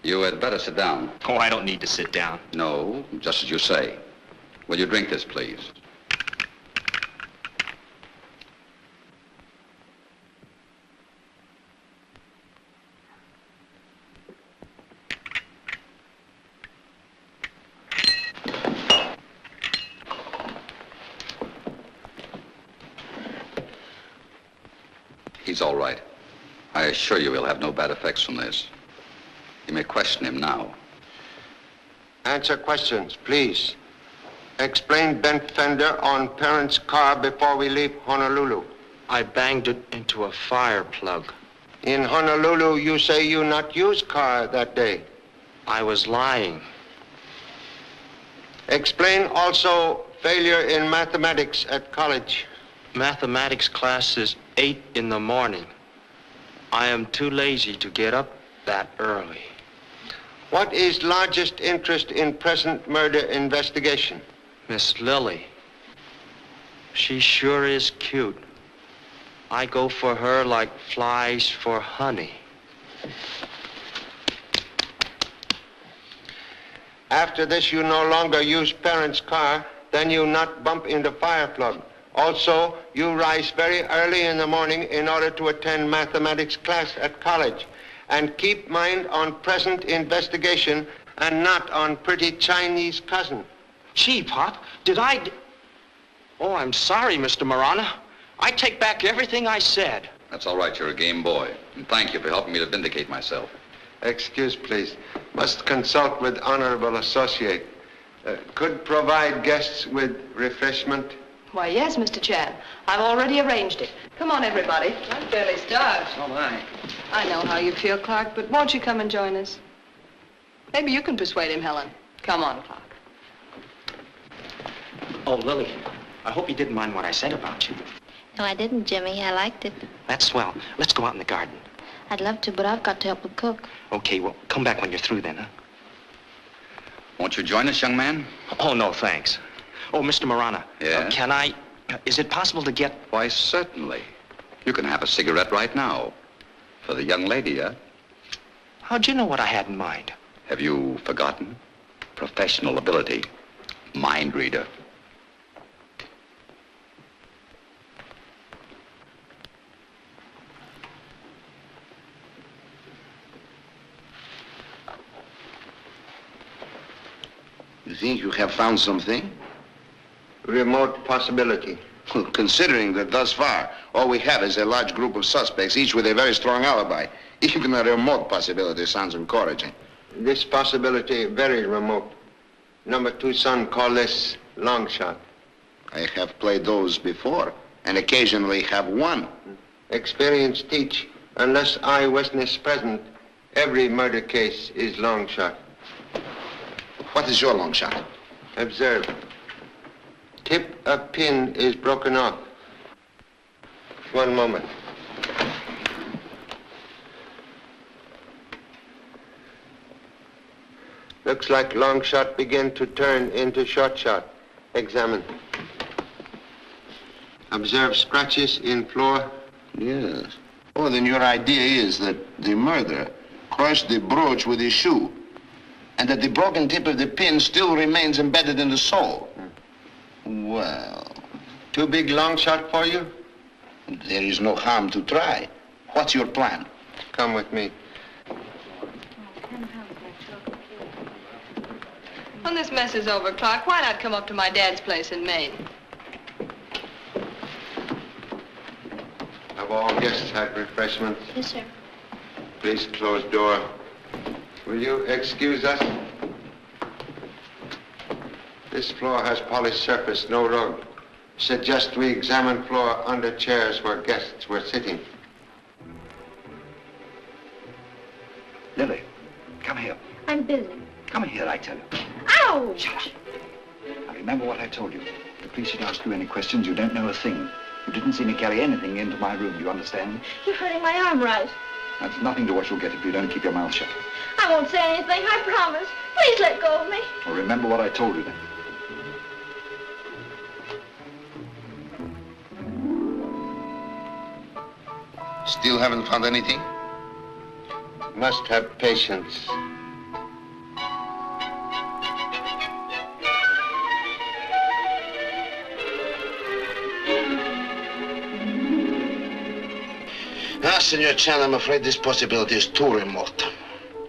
You had better sit down. Oh, I don't need to sit down. No, just as you say. Will you drink this, please? He's all right. I assure you he'll have no bad effects from this. You may question him now. Answer questions, please. Explain bent fender on parents' car before we leave Honolulu. I banged it into a fire plug. In Honolulu, you say you not use car that day. I was lying. Explain also failure in mathematics at college. Mathematics class is 8 in the morning. I am too lazy to get up that early. What is largest interest in present murder investigation? Miss Lili. She sure is cute. I go for her like flies for honey. After this, you no longer use parents' car, then you not bump in the fire plug. Also, you rise very early in the morning in order to attend mathematics class at college. And keep mind on present investigation and not on pretty Chinese cousin. Gee, Pop, did I... Oh, I'm sorry, Mr. Marana. I take back everything I said. That's all right. You're a game boy. And thank you for helping me to vindicate myself. Excuse, please. Must consult with honorable associate. Could provide guests with refreshment? Why, yes, Mr. Chan. I've already arranged it. Come on, everybody. I'm fairly starved. Oh, my. I know how you feel, Clark, but won't you come and join us? Maybe you can persuade him, Helen. Come on, Clark. Oh, Lili, I hope you didn't mind what I said about you. No, I didn't, Jimmy. I liked it. That's swell. Let's go out in the garden. I'd love to, but I've got to help with cook. Okay, well, come back when you're through then, huh? Won't you join us, young man? Oh, no, thanks. Oh, Mr. Marana. Yeah? Can I... is it possible to get... Why, certainly. You can have a cigarette right now. For the young lady, huh? How'd you know what I had in mind? Have you forgotten? Professional ability. Mind reader. You think you have found something? Remote possibility. Well, considering that thus far, all we have is a large group of suspects, each with a very strong alibi. Even a remote possibility sounds encouraging. This possibility very remote. Number 2 son call this long shot. I have played those before, and occasionally have won. Experience teach, unless eyewitness present, every murder case is long shot. What is your long shot? Observe. Tip of pin is broken off. One moment. Looks like long shot began to turn into short shot. Examine. Observe scratches in floor. Yes. Oh, then your idea is that the murderer crushed the brooch with his shoe, and that the broken tip of the pin still remains embedded in the sole. Well... Too big long shot for you? There is no harm to try. What's your plan? Come with me. When this mess is over, Clark, why not come up to my dad's place in Maine? Have all guests had refreshments? Yes, sir. Please close door. Will you excuse us? This floor has polished surface, no rug. Suggest we examine floor under chairs where guests were sitting. Lili, come here. I'm busy. Come here, I tell you. Ow! Shut up. Now remember what I told you. The police should ask you any questions, you don't know a thing. You didn't see me carry anything into my room, do you understand? You're hurting my arm, right? That's nothing to what you'll get if you don't keep your mouth shut. I won't say anything, I promise. Please let go of me. Well, remember what I told you then. Still haven't found anything? Must have patience. Ah, Senor Chan, I'm afraid this possibility is too remote.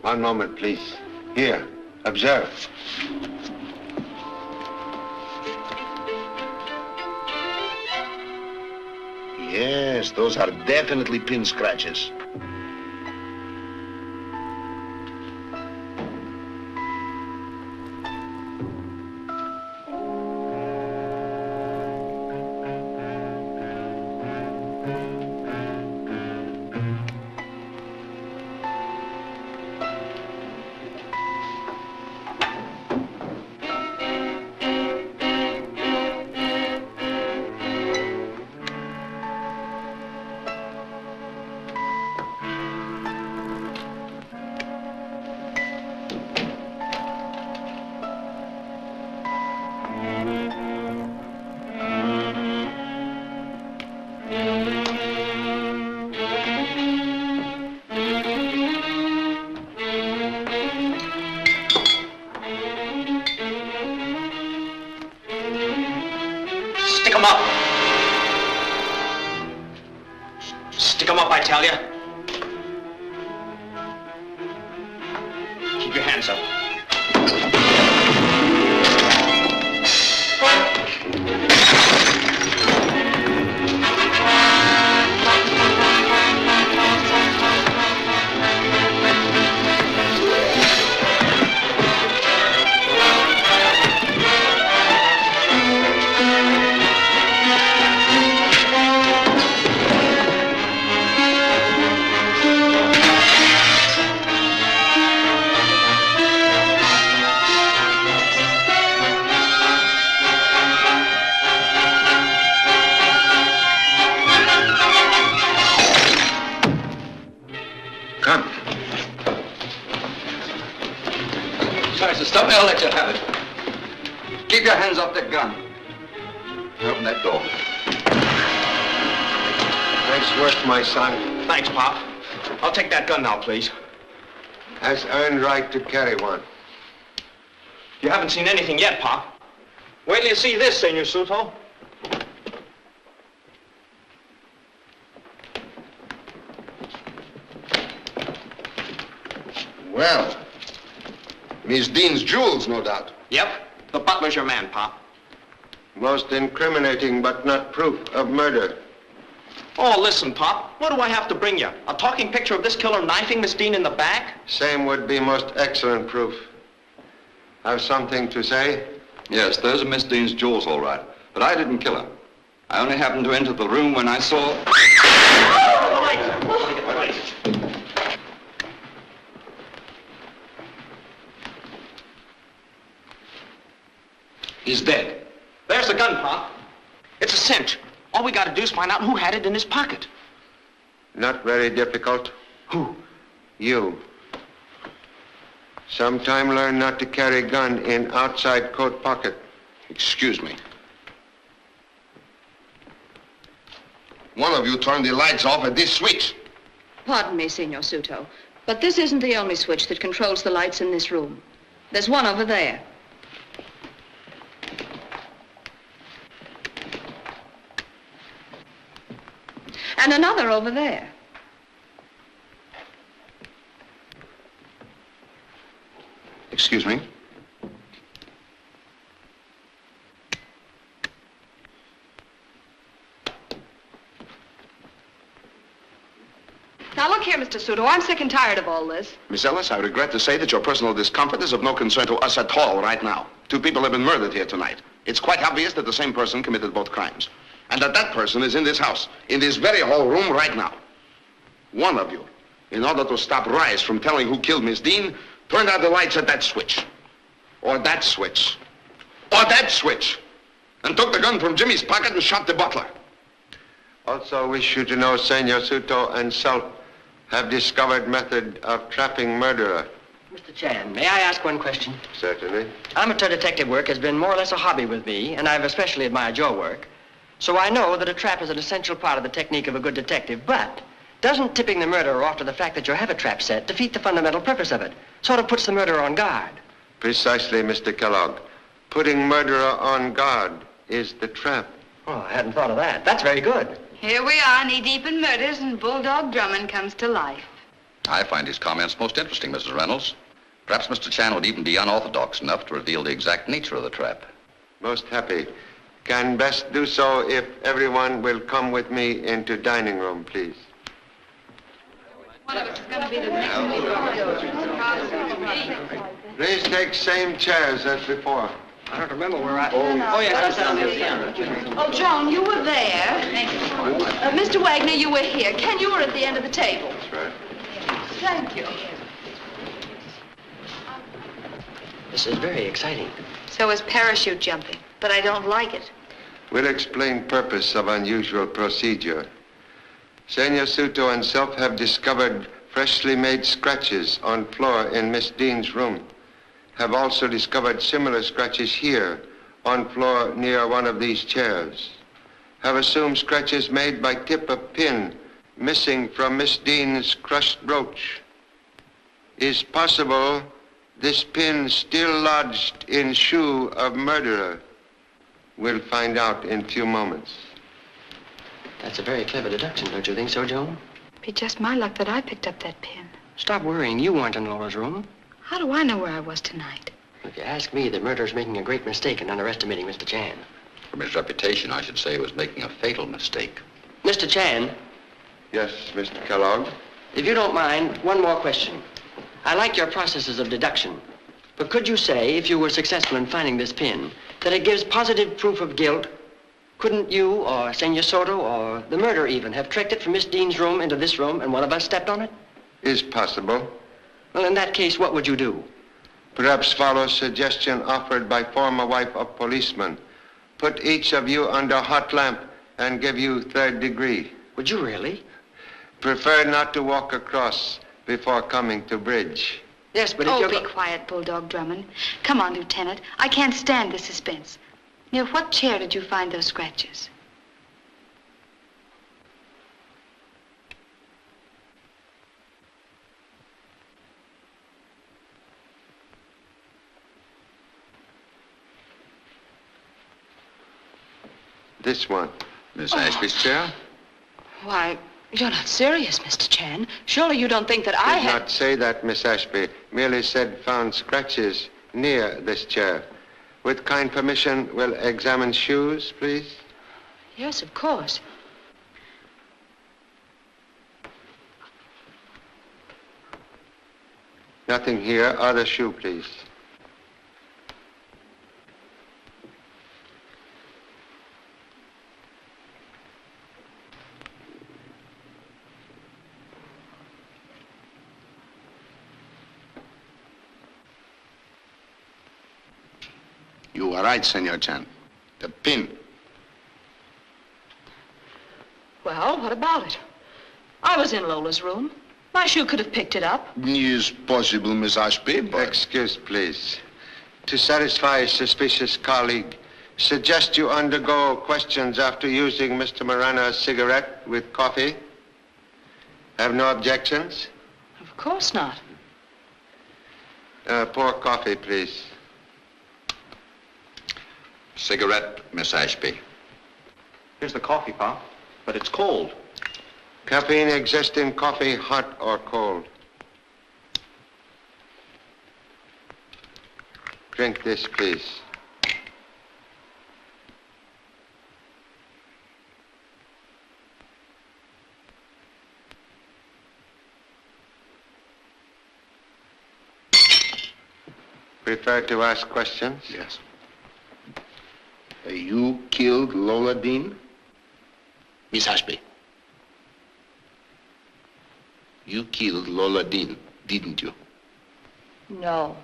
One moment, please. Here, observe. Yes, those are definitely pin scratches. Stick 'em up. Stick 'em up, I tell you. Keep your hands up. Stop me, I'll let you have it. Keep your hands off that gun. Open that door. Nice work, my son. Thanks, Pop. I'll take that gun now, please. Has earned right to carry one. You haven't seen anything yet, Pop. Wait till you see this, Senor Suto. Well, Miss Dean's jewels, no doubt. Yep. The butler's your man, Pop. Most incriminating, but not proof of murder. Oh, listen, Pop. What do I have to bring you? A talking picture of this killer knifing Miss Dean in the back? Same would be most excellent proof. Have something to say? Yes, those are Miss Dean's jewels, all right. But I didn't kill her. I only happened to enter the room when I saw... He's dead. There's the gun, Pop. It's a cinch. All we gotta do is find out who had it in his pocket. Not very difficult. Who? You. Sometime learn not to carry gun in outside coat pocket. Excuse me. One of you turned the lights off at this switch. Pardon me, Senor Suto, but this isn't the only switch that controls the lights in this room. There's one over there. And another over there. Excuse me. Now look here, Mr. Suto, I'm sick and tired of all this. Miss Ellis, I regret to say that your personal discomfort is of no concern to us at all right now. 2 people have been murdered here tonight. It's quite obvious that the same person committed both crimes. And that person is in this house, in this very hall room right now. One of you, in order to stop Rice from telling who killed Miss Dean, turned out the lights at that switch. Or that switch. Or that switch. And took the gun from Jimmy's pocket and shot the butler. Also wish you to know Senor Suto and self have discovered method of trapping murderer. Mr. Chan, may I ask one question? Certainly. Amateur detective work has been more or less a hobby with me, and I've especially admired your work. So I know that a trap is an essential part of the technique of a good detective, but doesn't tipping the murderer off to the fact that you have a trap set defeat the fundamental purpose of it? Sort of puts the murderer on guard. Precisely, Mr. Kellogg. Putting murderer on guard is the trap. Oh, I hadn't thought of that. That's very good. Here we are, knee-deep in murders, and Bulldog Drummond comes to life. I find his comments most interesting, Mrs. Reynolds. Perhaps Mr. Chan would even be unorthodox enough to reveal the exact nature of the trap. Most happy. Can best do so if everyone will come with me into dining room, please. One of us is going to be the next one. Please take same chairs as before. I don't remember where I... Oh, yes, that's down there. Oh, Joan, you were there. Mr. Wagner, you were here. Ken, you were at the end of the table. That's right. Thank you. This is very exciting. So is parachute jumping, but I don't like it. We'll explain purpose of unusual procedure. Senor Suto and self have discovered freshly made scratches on floor in Miss Dean's room. Have also discovered similar scratches here on floor near one of these chairs. Have assumed scratches made by tip of pin missing from Miss Dean's crushed brooch. Is possible this pin still lodged in shoe of murderer? We'll find out in few moments. That's a very clever deduction, don't you think so, Joan? Be just my luck that I picked up that pin. Stop worrying. You weren't in Lola's room. How do I know where I was tonight? If you ask me, the murderer's making a great mistake in underestimating Mr. Chan. From his reputation, I should say he was making a fatal mistake. Mr. Chan. Yes, Mr. Kellogg? If you don't mind, one more question. I like your processes of deduction. But could you say, if you were successful in finding this pin, that it gives positive proof of guilt? Couldn't you, or Senor Soto, or the murderer even, have trekked it from Miss Dean's room into this room and one of us stepped on it? Is possible. Well, in that case, what would you do? Perhaps follow suggestion offered by former wife of policeman. Put each of you under hot lamp and give you 3rd degree. Would you really? Prefer not to walk across before coming to bridge. Yes, but if you're... be quiet, Bulldog Drummond. Come on, Lieutenant. I can't stand the suspense. Near what chair did you find those scratches? This one. Miss Ashby's chair? Why, you're not serious, Mr. Chan. Surely you don't think that I Did had... not say that, Miss Ashby. Merely said found scratches near this chair. With kind permission, we'll examine shoes, please. Yes, of course. Nothing here. Other shoe, please. You are right, Senor Chan. The pin. Well, what about it? I was in Lola's room. My shoe could have picked it up. Is possible, Miss Ashby, but... Excuse, please. To satisfy a suspicious colleague, suggest you undergo questions after using Mr. Marana's cigarette with coffee. Have no objections? Of course not. Pour coffee, please. Cigarette, Miss Ashby. Here's the coffee, Pop, but it's cold. Caffeine exists in coffee, hot or cold. Drink this, please. Prefer to ask questions? Yes. You killed Lola Dean? Miss Ashby. You killed Lola Dean, didn't you? No.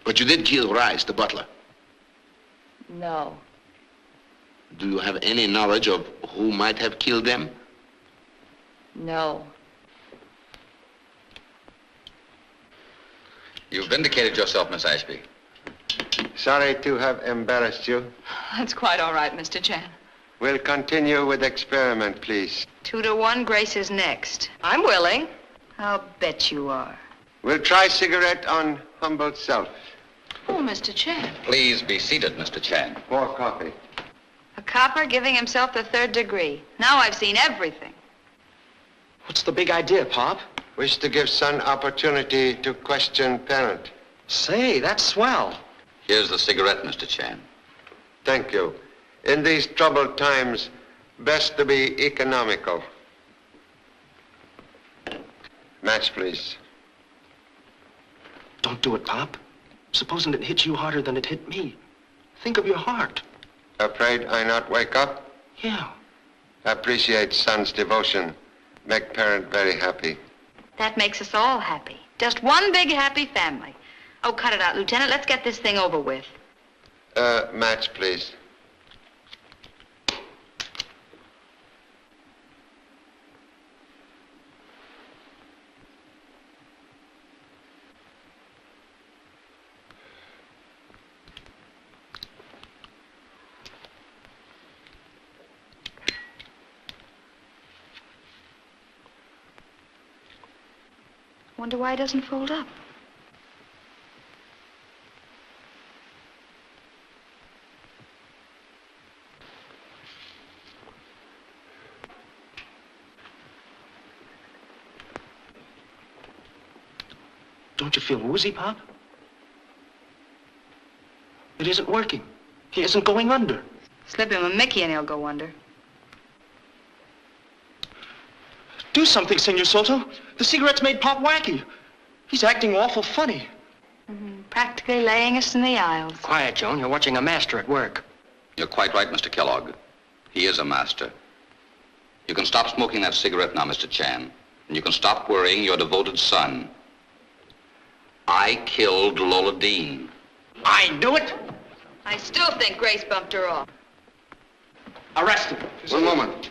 But you did kill Rice, the butler. No. Do you have any knowledge of who might have killed them? No. You've vindicated yourself, Miss Ashby. Sorry to have embarrassed you. That's quite all right, Mr. Chan. We'll continue with experiment, please. 2 to 1, Grace is next. I'm willing. I'll bet you are. We'll try cigarette on humble self. Oh, Mr. Chan. Please be seated, Mr. Chan. More coffee. A copper giving himself the 3rd degree. Now I've seen everything. What's the big idea, Pop? Wish to give son opportunity to question parent. Say, that's swell. Here's the cigarette, Mr. Chan. Thank you. In these troubled times, best to be economical. Match, please. Don't do it, Pop. Supposing it hits you harder than it hit me. Think of your heart. Afraid I not wake up? Yeah. Appreciate son's devotion. Make parent very happy. That makes us all happy. Just one big happy family. Oh, cut it out, Lieutenant. Let's get this thing over with. Match, please. Wonder why it doesn't fold up. Don't you feel woozy, Pop? It isn't working. He isn't going under. Slip him a Mickey and he'll go under. Do something, Senor Soto. The cigarette's made Pop wacky. He's acting awful funny. Practically laying us in the aisles. Quiet, Joan. You're watching a master at work. You're quite right, Mr. Kellogg. He is a master. You can stop smoking that cigarette now, Mr. Chan. And you can stop worrying your devoted son. I killed Lola Dean. I do it? I still think Grace bumped her off. Arrest him. One moment.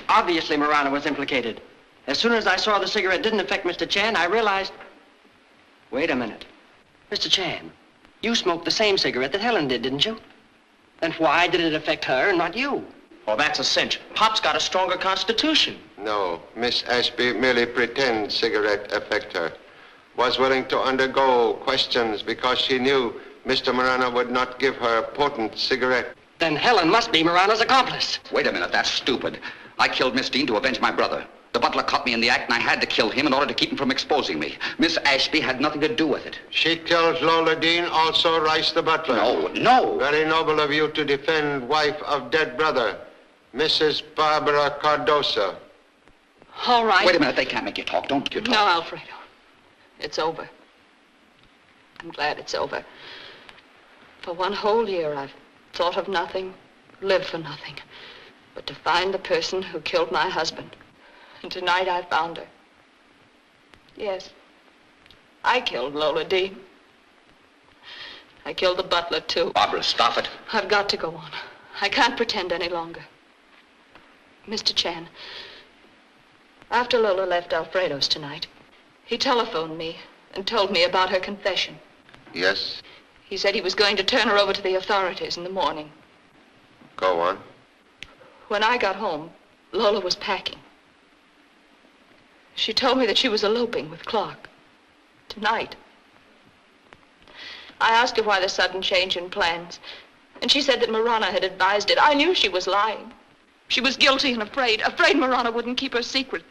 Obviously, Marana was implicated. As soon as I saw the cigarette didn't affect Mr. Chan, I realized... Wait a minute. Mr. Chan, you smoked the same cigarette that Helen did, didn't you? Then why did it affect her and not you? Oh, that's a cinch. Pop's got a stronger constitution. No, Miss Ashby merely pretends cigarette affect her. Was willing to undergo questions because she knew Mr. Marana would not give her a potent cigarette. Then Helen must be Marana's accomplice. Wait a minute, that's stupid. I killed Miss Dean to avenge my brother. The butler caught me in the act, and I had to kill him in order to keep him from exposing me. Miss Ashby had nothing to do with it. She killed Lola Dean, also Rice the butler. No. Very noble of you to defend wife of dead brother, Mrs. Barbara Cardosa. All right. Wait a minute, they can't make you talk. Don't you talk. No, Alfredo. It's over. I'm glad it's over. For 1 whole year, I've thought of nothing, lived for nothing, but to find the person who killed my husband. And tonight I found her. Yes, I killed Lola Dean. I killed the butler, too. Barbara, stop it. I've got to go on. I can't pretend any longer. Mr. Chan, after Lola left Alfredo's tonight, he telephoned me and told me about her confession. Yes? He said he was going to turn her over to the authorities in the morning. Go on. When I got home, Lola was packing. She told me that she was eloping with Clark. Tonight. I asked her why the sudden change in plans, and she said that Marana had advised it. I knew she was lying. She was guilty and afraid Marana wouldn't keep her secret.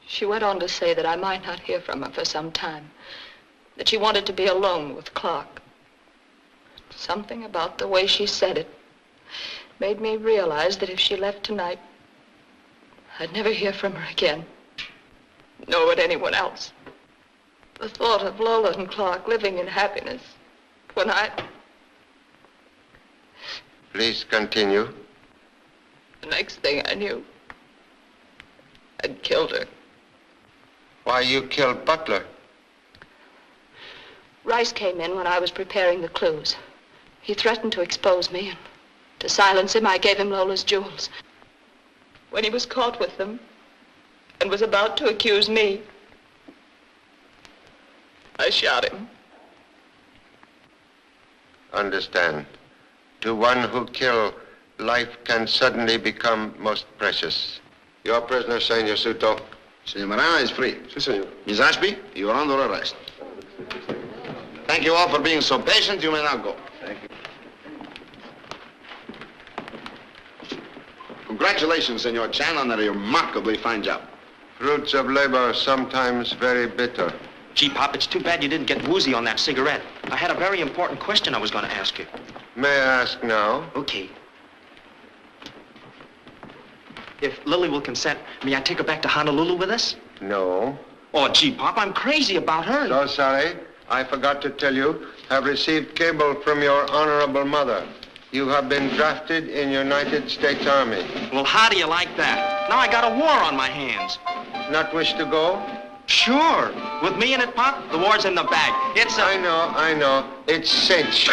She went on to say that I might not hear from her for some time, that she wanted to be alone with Clark. Something about the way she said it made me realize that if she left tonight, I'd never hear from her again, nor would anyone else. The thought of Lola and Clark living in happiness when Please continue. The next thing I knew, I'd killed her. Why you killed Butler? Rice came in when I was preparing the clues. He threatened to expose me, and to silence him, I gave him Lola's jewels. When he was caught with them and was about to accuse me, I shot him. Understand. To one who kill, life can suddenly become most precious. Your prisoner, Senor Suto. Senor Marana is free. Si, senor. Miss Ashby, you are under arrest. Thank you all for being so patient. You may now go. Thank you. Congratulations, Senor Chan, on a remarkably fine job. Fruits of labor are sometimes very bitter. Gee, Pop, it's too bad you didn't get woozy on that cigarette. I had a very important question I was going to ask you. May I ask now? Okay. If Lili will consent, may I take her back to Honolulu with us? No. Oh, gee, Pop, I'm crazy about her. So sorry. I forgot to tell you, have received cable from your honorable mother. You have been drafted in United States Army. Well, how do you like that? Now I got a war on my hands. Not wish to go? Sure. With me in it, Pop, the war's in the bag. It's a... I know. It's cinch.